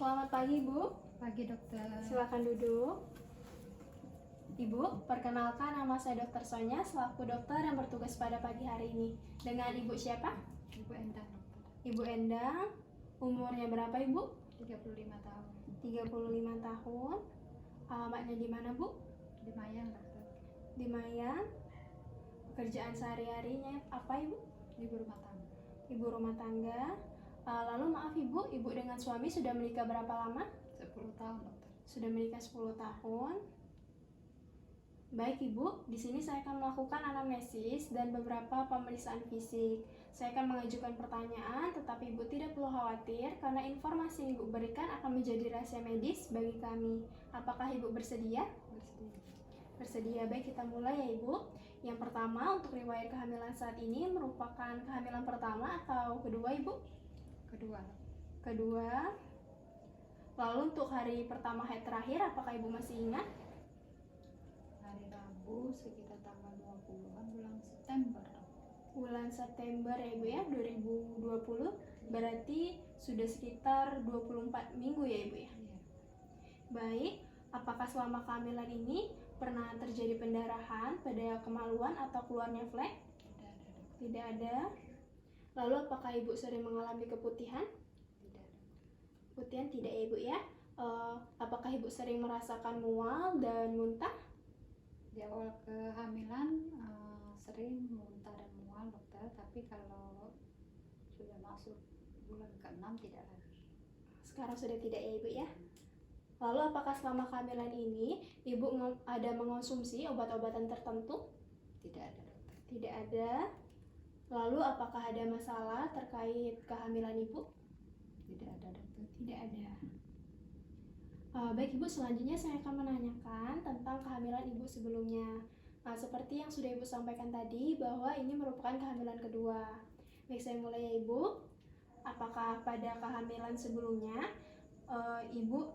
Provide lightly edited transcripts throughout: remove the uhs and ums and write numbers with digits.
Selamat pagi, Bu. Pagi, dokter. Silakan duduk. Ibu, perkenalkan nama saya Dr. Sonya selaku dokter yang bertugas pada pagi hari ini. Dengan Ibu siapa? Ibu Endang, dokter. Ibu Endang. Umurnya berapa, Ibu? 35 tahun. 35 tahun. Alamatnya di mana, Bu? Di Mayang, dokter. Di Mayang. Pekerjaan sehari-harinya apa, Ibu? Ibu rumah tangga. Ibu rumah tangga. Lalu maaf Ibu, Ibu dengan suami sudah menikah berapa lama? 10 tahun, dokter. Sudah menikah 10 tahun. Baik Ibu, di sini saya akan melakukan anamnesis dan beberapa pemeriksaan fisik. Saya akan mengajukan pertanyaan, tetapi Ibu tidak perlu khawatir karena informasi yang Ibu berikan akan menjadi rahasia medis bagi kami. Apakah Ibu bersedia? Bersedia. Bersedia. Baik, kita mulai ya Ibu. Yang pertama, untuk riwayat kehamilan saat ini merupakan kehamilan pertama atau kedua Ibu? Kedua. Kedua. Lalu untuk hari pertama haid terakhir, apakah Ibu masih ingat? Hari Rabu sekitar tanggal 20-an bulan September, dokter. Bulan September ya Ibu ya, 2020. Berarti sudah sekitar 24 minggu ya Ibu ya? Iya. Baik, apakah selama kehamilan ini pernah terjadi pendarahan pada kemaluan atau keluarnya flek? Tidak ada, dokter. Tidak ada. Lalu apakah Ibu sering mengalami keputihan? Tidak ada. Keputihan tidak ya Ibu ya? Apakah Ibu sering merasakan mual dan muntah? Di awal kehamilan sering muntah dan mual, dokter. Tapi kalau sudah masuk bulan ke-6 tidak lagi. Sekarang sudah tidak ya Ibu ya? Lalu apakah selama kehamilan ini Ibu ada mengonsumsi obat-obatan tertentu? Tidak ada, dokter. Tidak ada. Lalu apakah ada masalah terkait kehamilan Ibu? Tidak ada, dokter. Tidak ada. Baik Ibu, selanjutnya saya akan menanyakan tentang kehamilan Ibu sebelumnya. Seperti yang sudah Ibu sampaikan tadi bahwa ini merupakan kehamilan kedua. Baik, saya mulai ya Ibu. Apakah pada kehamilan sebelumnya Ibu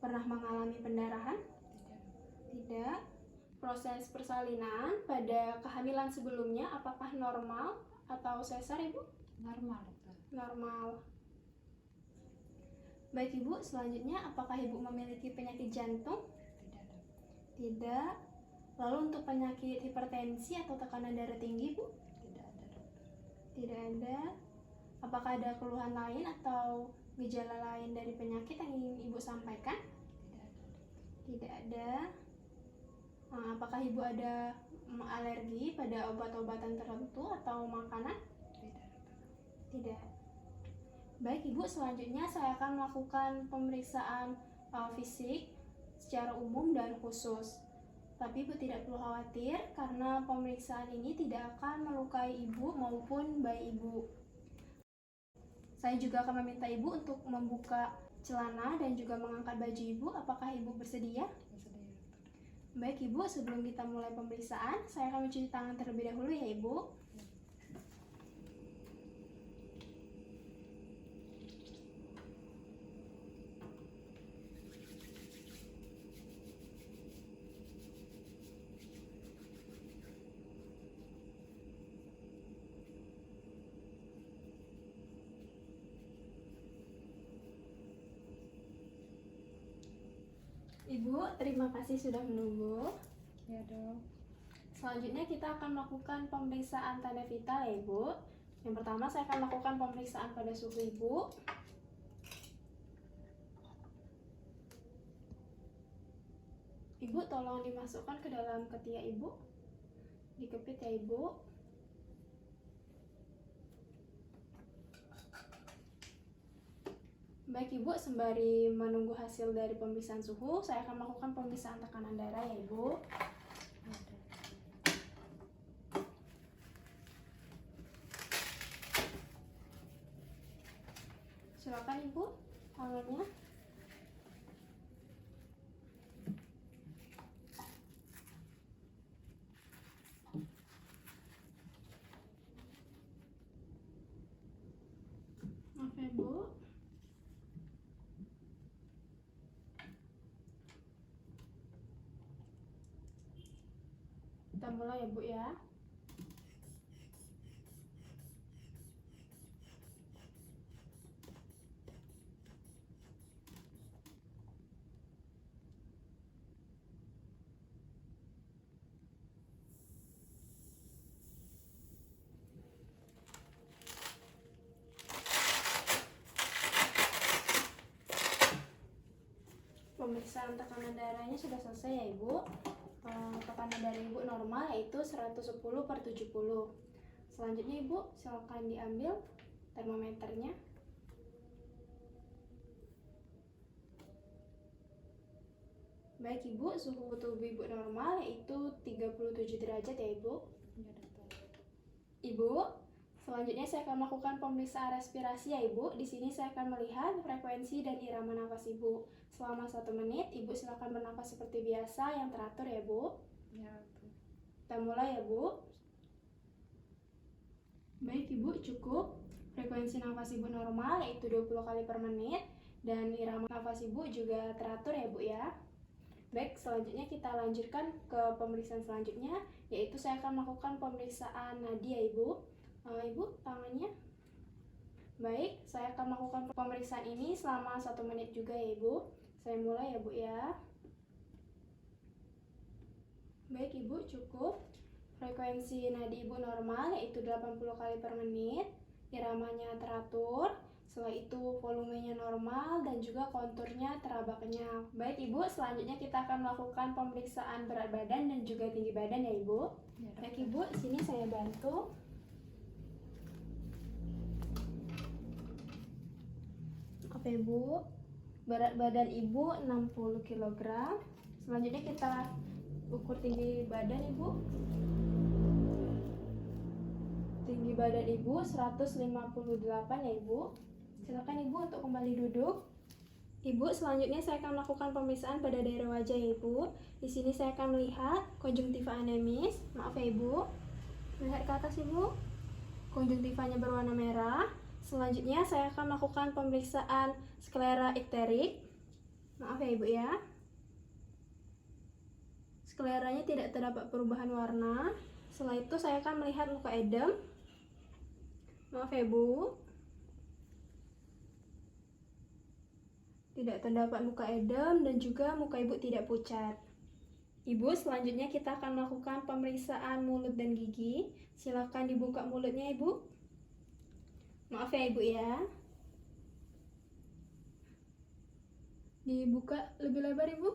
pernah mengalami pendarahan? Tidak, dokter. Tidak. Proses persalinan pada kehamilan sebelumnya apakah normal atau sesar Ibu? Normal, dokter. Normal. Baik Ibu, selanjutnya apakah Ibu memiliki penyakit jantung? Tidak, dokter. Tidak. Lalu untuk penyakit hipertensi atau tekanan darah tinggi Bu? Tidak ada, dokter. Tidak ada. Apakah ada keluhan lain atau gejala lain dari penyakit yang ingin Ibu sampaikan? Tidak ada, dokter. Tidak ada. Apakah Ibu ada alergi pada obat-obatan tertentu atau makanan? Tidak, dokter. Tidak. Baik Ibu, selanjutnya saya akan melakukan pemeriksaan fisik secara umum dan khusus. Tapi Ibu tidak perlu khawatir karena pemeriksaan ini tidak akan melukai Ibu maupun bayi Ibu. Saya juga akan meminta Ibu untuk membuka celana dan juga mengangkat baju Ibu. Apakah Ibu bersedia? Bersedia, dokter. Baik Ibu, sebelum kita mulai pemeriksaan, saya akan mencuci tangan terlebih dahulu ya Ibu. Ibu, terima kasih sudah menunggu. Ya, dok. Selanjutnya kita akan melakukan pemeriksaan tanda vital ya Ibu. Yang pertama saya akan melakukan pemeriksaan pada suhu Ibu. Ibu tolong dimasukkan ke dalam ketiak Ibu. Dikepit ya Ibu. Baik Ibu, sembari menunggu hasil dari pemeriksaan suhu, saya akan melakukan pemeriksaan tekanan darah ya Ibu. Ya, dok. Silakan Ibu, tangannya. Maaf ya Bu. Kita mulai ya Bu ya. pemeriksaan tekanan darahnya sudah selesai ya Ibu. Tekanan darah Ibu normal yaitu 110/70. Selanjutnya Ibu silakan diambil termometernya. Baik Ibu, suhu tubuh Ibu normal yaitu 37 derajat ya Ibu. Ya dokter. Ibu, selanjutnya saya akan melakukan pemeriksaan respirasi ya Ibu. Di sini saya akan melihat frekuensi dan irama nafas Ibu. Selama 1 menit, Ibu silakan bernafas seperti biasa yang teratur ya Bu. Ya dokter. Kita mulai ya Bu. Baik Ibu, cukup. Frekuensi nafas Ibu normal yaitu 20 kali per menit. Dan irama nafas Ibu juga teratur ya Bu ya. Baik, selanjutnya kita lanjutkan ke pemeriksaan selanjutnya, yaitu saya akan melakukan pemeriksaan nadi ya Ibu. Ibu, tangannya. Baik, saya akan melakukan pemeriksaan ini selama 1 menit juga ya Ibu. Saya mulai ya Bu ya. Baik Ibu, cukup. Frekuensi nadi Ibu normal yaitu 80 kali per menit. Iramanya teratur. Setelah itu volumenya normal dan juga konturnya teraba kenyal. Baik Ibu, selanjutnya kita akan melakukan pemeriksaan berat badan dan juga tinggi badan ya Ibu. Ya dokter. Baik Ibu, sini saya bantu. Oke Ibu, berat badan Ibu 60 kg. Selanjutnya kita ukur tinggi badan Ibu. Tinggi badan Ibu 158 ya Ibu. Silakan Ibu untuk kembali duduk. Ibu, selanjutnya saya akan melakukan pemeriksaan pada daerah wajah ya Ibu. Di sini saya akan melihat konjungtiva anemis. Maaf ya Ibu. Lihat ke atas Ibu. Konjungtivanya berwarna merah. Selanjutnya saya akan melakukan pemeriksaan sklera ikterik. Maaf ya Ibu ya. Skleranya tidak terdapat perubahan warna. Setelah itu saya akan melihat muka edem. Maaf ya Bu. Tidak terdapat muka edem dan juga muka Ibu tidak pucat. Ibu, selanjutnya kita akan melakukan pemeriksaan mulut dan gigi. Silakan dibuka mulutnya Ibu. Maaf ya Ibu ya. Dibuka lebih lebar Ibu.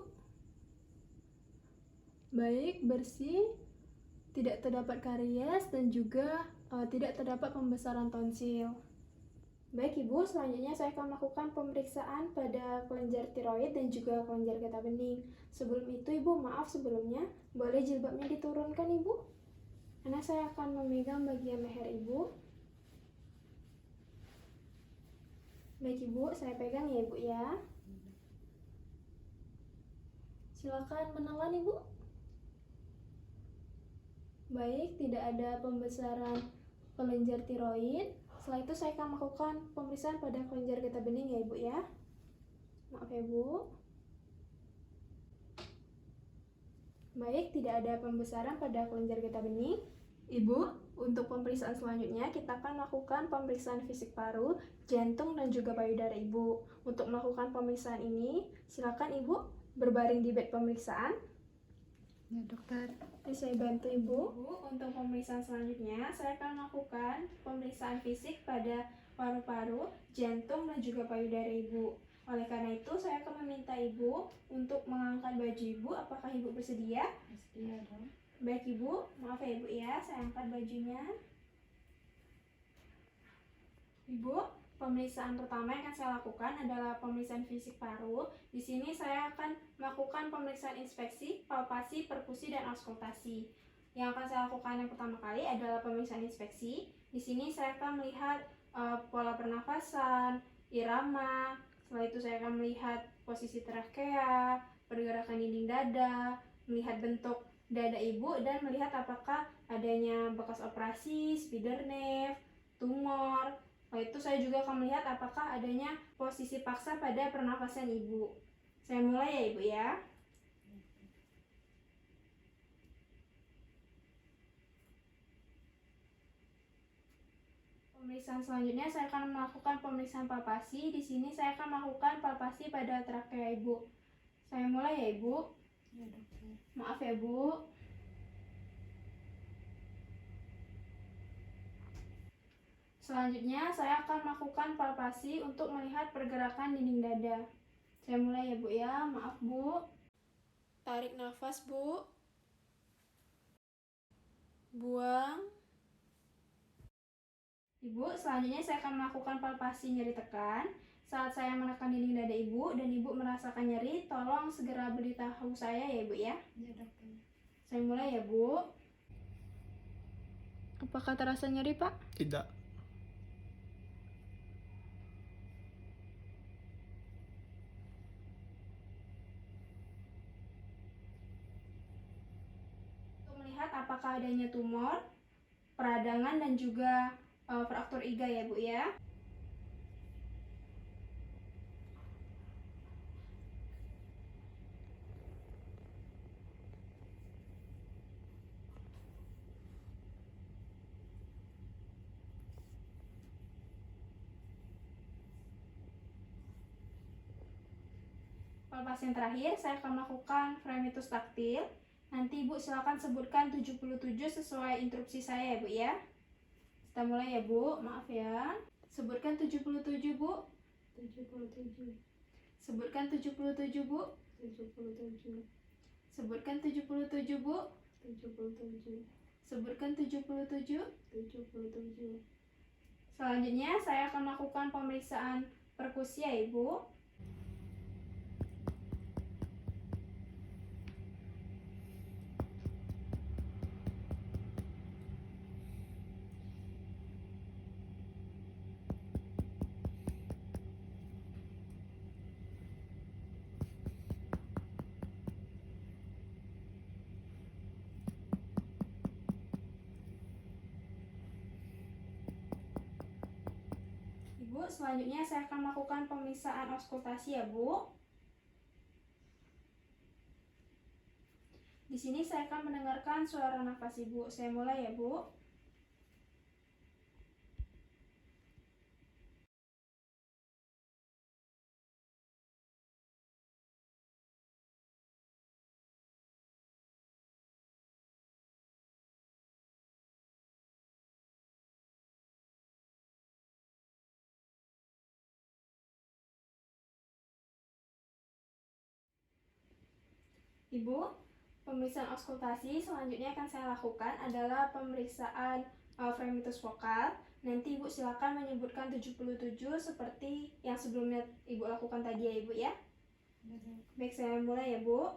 Baik, bersih. Tidak terdapat karies dan juga tidak terdapat pembesaran tonsil. Baik Ibu, selanjutnya saya akan melakukan pemeriksaan pada kelenjar tiroid dan juga kelenjar getah bening. Sebelum itu Ibu, maaf sebelumnya, boleh jilbabnya diturunkan Ibu? Karena saya akan memegang bagian leher Ibu. Baik Ibu, saya pegang ya Ibu ya. Silakan menelan Ibu. Baik, tidak ada pembesaran kelenjar tiroid. Setelah itu saya akan melakukan pemeriksaan pada kelenjar getah bening ya Ibu ya. Maaf ya Bu. Baik, tidak ada pembesaran pada kelenjar getah bening. Ibu, untuk pemeriksaan selanjutnya kita akan melakukan pemeriksaan fisik paru, jantung dan juga payudara Ibu. Untuk melakukan pemeriksaan ini, silakan Ibu berbaring di bed pemeriksaan. Ya dokter. Saya bantu Ibu. Untuk pemeriksaan selanjutnya, saya akan melakukan pemeriksaan fisik pada paru-paru, jantung dan juga payudara Ibu. Oleh karena itu, saya akan meminta Ibu untuk mengangkat baju Ibu. Apakah Ibu bersedia? Bersedia dong. Baik Ibu, maaf ya Ibu ya, saya angkat bajunya. Ibu, pemeriksaan pertama yang akan saya lakukan adalah pemeriksaan fisik paru. Di sini saya akan melakukan pemeriksaan inspeksi, palpasi, perkusi, dan auskultasi. Yang akan saya lakukan yang pertama kali adalah pemeriksaan inspeksi. Di sini saya akan melihat pola pernafasan, irama. Setelah itu saya akan melihat posisi trakea, pergerakan dinding dada, melihat bentuk dada Ibu, dan melihat apakah adanya bekas operasi, spider nerve, tumor. Setelah itu saya juga akan melihat apakah adanya posisi paksa pada pernafasan Ibu. Saya mulai ya Ibu ya. Pemeriksaan selanjutnya saya akan melakukan pemeriksaan palpasi. Di sini saya akan melakukan palpasi pada trakea Ibu. Saya mulai ya Ibu. Ya dokter. Maaf ya Bu. Selanjutnya saya akan melakukan palpasi untuk melihat pergerakan dinding dada. Saya mulai ya Bu ya, maaf Bu. Tarik nafas Bu. Buang. Ibu, selanjutnya saya akan melakukan palpasi nyeri tekan. Saat saya menekan dinding dada Ibu dan Ibu merasakan nyeri, tolong segera beritahu saya ya Ibu ya. Ya dokter. Saya mulai ya Bu. Apakah terasa nyeri Pak? Tidak. Untuk melihat apakah adanya tumor, peradangan dan juga fraktur iga ya Bu ya. Palpasi yang terakhir, saya akan melakukan fremitus taktil. Nanti Ibu silakan sebutkan 77 sesuai instruksi saya ya Bu ya. Kita mulai ya Bu, maaf ya. Sebutkan 77 Bu. 77. Sebutkan 77 Bu. 77. Sebutkan 77 Bu. 77. Sebutkan 77. 77. Selanjutnya saya akan melakukan pemeriksaan perkusi ya Ibu. Ibu, selanjutnya saya akan melakukan pemeriksaan auskultasi ya Bu. Di sini saya akan mendengarkan suara nafas Ibu. Saya mulai ya Bu. Ibu, pemeriksaan auskultasi selanjutnya akan saya lakukan adalah pemeriksaan fremitus vokal. Nanti Ibu silakan menyebutkan 77 seperti yang sebelumnya Ibu lakukan tadi ya Ibu ya. Baik, saya mulai ya Bu.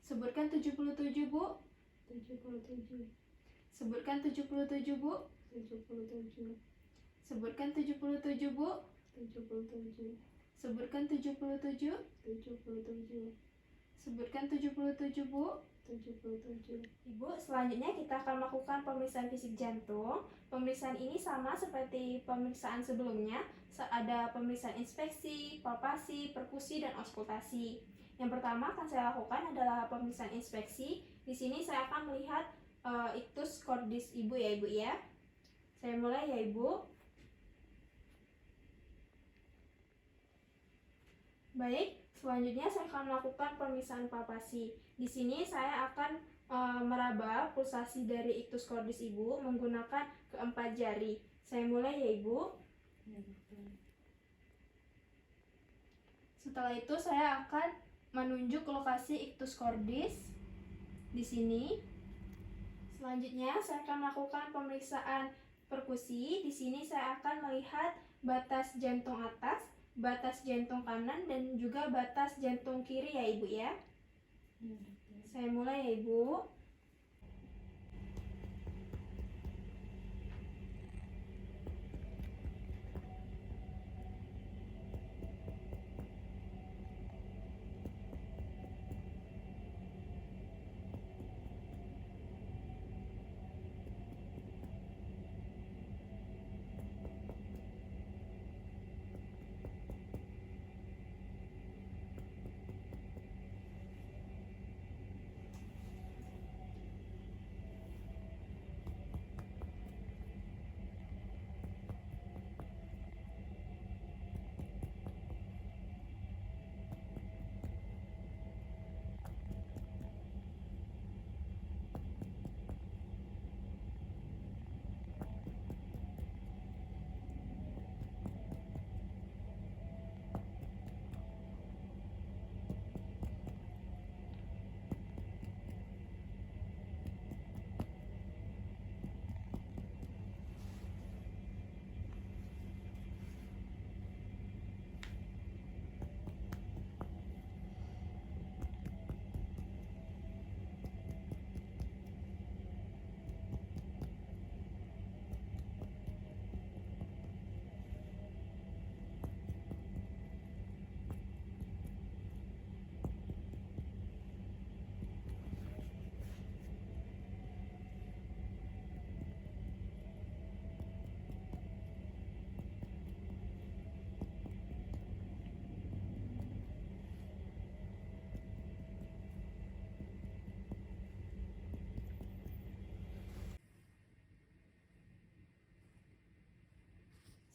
Sebutkan 77 Bu. 77. Sebutkan 77 Bu. 77. Sebutkan 77 Bu. 77. Sebutkan 77. 77. Sebutkan 77 Bu. 77. Ibu, selanjutnya kita akan melakukan pemeriksaan fisik jantung. Pemeriksaan ini sama seperti pemeriksaan sebelumnya. Ada pemeriksaan inspeksi, palpasi, perkusi, dan auskultasi. Yang pertama akan saya lakukan adalah pemeriksaan inspeksi. Di sini saya akan melihat ictus cordis Ibu ya Ibu ya. Saya mulai ya Ibu. Baik, selanjutnya saya akan melakukan pemeriksaan palpasi. Di sini saya akan meraba pulsasi dari ictus cordis Ibu menggunakan keempat jari. Saya mulai ya Ibu. Ya dokter. Setelah itu saya akan menunjuk lokasi ictus cordis di sini. Selanjutnya saya akan melakukan pemeriksaan perkusi. Di sini saya akan melihat batas jantung atas, batas jantung kanan, dan juga batas jantung kiri ya Ibu ya. Ya dokter. Saya mulai ya Ibu.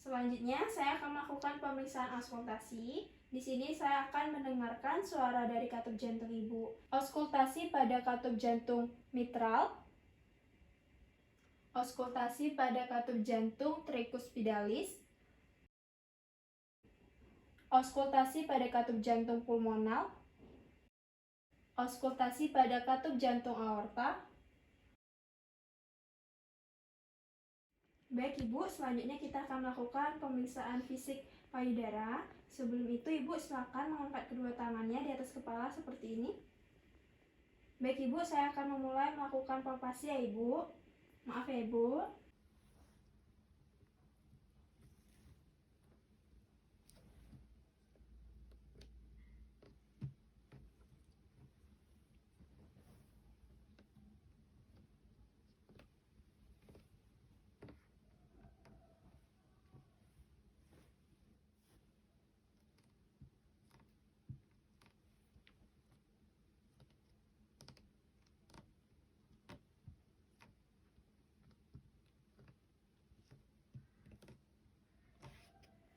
Selanjutnya, saya akan melakukan pemeriksaan auskultasi. Di sini saya akan mendengarkan suara dari katup jantung ibu. Auskultasi pada katup jantung mitral. Auskultasi pada katup jantung tricuspidalis. Auskultasi pada katup jantung pulmonal. Auskultasi pada katup jantung aorta. Baik Ibu, selanjutnya kita akan melakukan pemeriksaan fisik payudara. Sebelum itu Ibu silakan mengangkat kedua tangannya di atas kepala seperti ini. Baik Ibu, saya akan memulai melakukan palpasi ya Ibu. Maaf ya Ibu.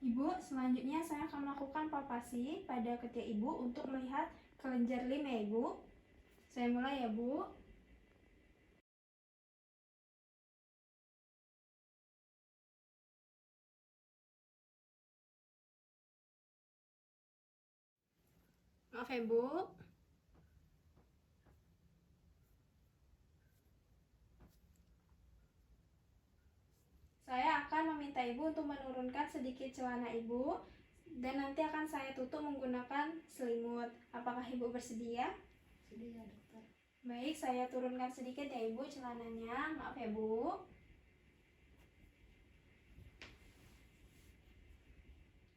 Ibu, selanjutnya saya akan melakukan palpasi pada ketiak Ibu untuk melihat kelenjar lim ya Ibu. Saya mulai ya Bu. Maaf ya Bu. Saya akan meminta Ibu untuk menurunkan sedikit celana Ibu dan nanti akan saya tutup menggunakan selimut. Apakah Ibu bersedia? Sedia dokter. Baik, saya turunkan sedikit ya Ibu celananya. Maaf ya Bu.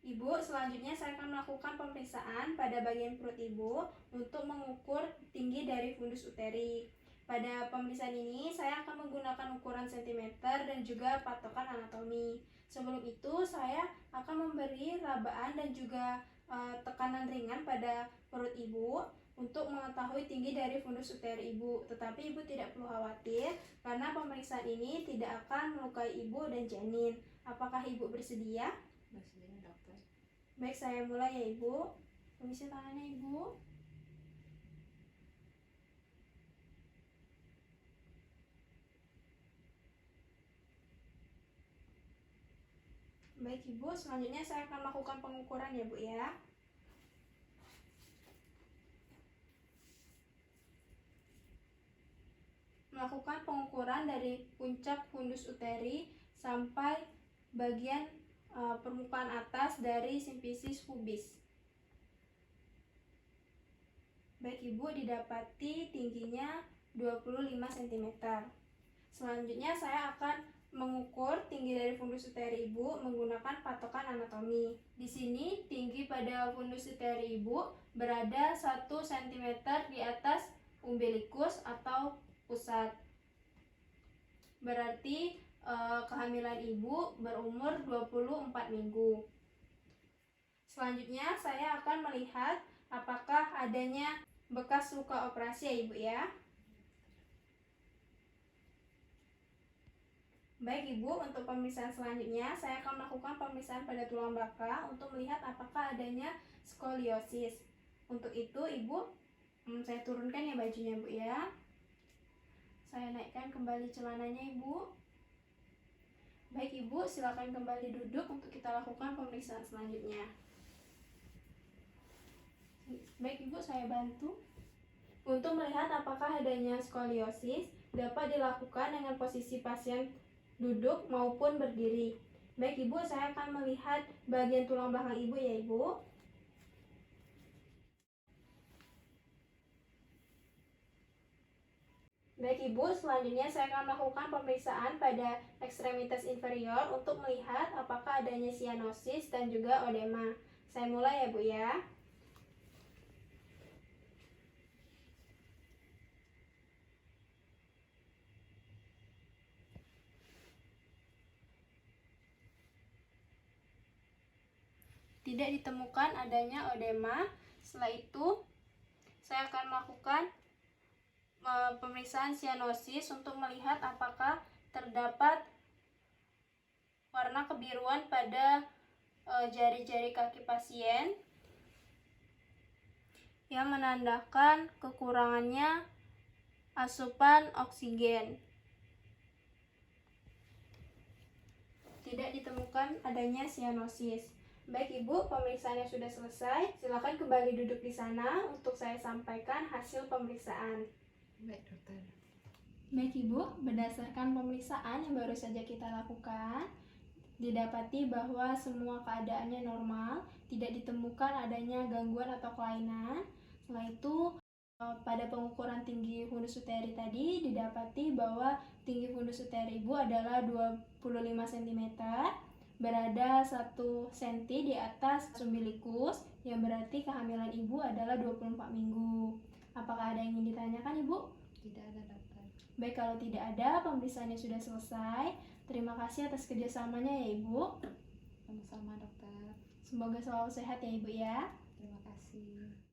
Ibu, selanjutnya saya akan melakukan pemeriksaan pada bagian perut Ibu untuk mengukur tinggi dari fundus uteri. Pada pemeriksaan ini, saya akan menggunakan ukuran cm dan juga patokan anatomi. Sebelum itu, saya akan memberi rabaan dan juga tekanan ringan pada perut Ibu untuk mengetahui tinggi dari fundus uteri Ibu. Tetapi Ibu tidak perlu khawatir karena pemeriksaan ini tidak akan melukai Ibu dan janin. Apakah Ibu bersedia? Bersedia dokter. Baik, saya mulai ya Ibu. Permisi tangannya Ibu. Baik Ibu, selanjutnya saya akan melakukan pengukuran ya Bu ya. Melakukan pengukuran dari puncak fundus uteri sampai bagian permukaan atas dari simfisis pubis. Baik Ibu, didapati tingginya 25 cm. Selanjutnya saya akan mengukur tinggi dari fundus uteri Ibu menggunakan patokan anatomi. Di sini tinggi pada fundus uteri Ibu berada 1 cm di atas umbilikus atau pusat. Berarti kehamilan Ibu berumur 24 minggu. Selanjutnya saya akan melihat apakah adanya bekas luka operasi ya Ibu ya. Baik Ibu, untuk pemeriksaan selanjutnya saya akan melakukan pemeriksaan pada tulang belakang untuk melihat apakah adanya skoliosis. Untuk itu Ibu, saya turunkan ya bajunya Bu ya. Saya naikkan kembali celananya Ibu. Baik Ibu, silakan kembali duduk untuk kita lakukan pemeriksaan selanjutnya. Baik Ibu, saya bantu. Untuk melihat apakah adanya skoliosis, dapat dilakukan dengan posisi pasien duduk maupun berdiri. Baik Ibu, saya akan melihat bagian tulang belakang Ibu ya Ibu. Baik Ibu, selanjutnya saya akan melakukan pemeriksaan pada ekstremitas inferior untuk melihat apakah adanya sianosis dan juga odema. Saya mulai ya Bu ya. Tidak ditemukan adanya odema. Setelah itu, saya akan melakukan pemeriksaan sianosis untuk melihat apakah terdapat warna warna kebiruan pada jari-jari kaki pasien yang menandakan kekurangannya asupan oksigen. Tidak ditemukan adanya sianosis. Baik Ibu, pemeriksaannya sudah selesai. Silakan kembali duduk di sana untuk saya sampaikan hasil pemeriksaan. Baik dokter. Baik Ibu, berdasarkan pemeriksaan yang baru saja kita lakukan, didapati bahwa semua keadaannya normal, tidak ditemukan adanya gangguan atau kelainan. Setelah itu, pada pengukuran tinggi fundus uteri tadi didapati bahwa tinggi fundus uteri Ibu adalah 25 cm, berada 1 cm di atas umbilikus, yang berarti kehamilan Ibu adalah 24 minggu. Apakah ada yang ingin ditanyakan Ibu? Tidak ada dokter. Baik, kalau tidak ada, pemeriksaannya sudah selesai. Terima kasih atas kerjasamanya ya Ibu. Sama-sama dokter. Semoga selalu sehat ya Ibu ya. Terima kasih.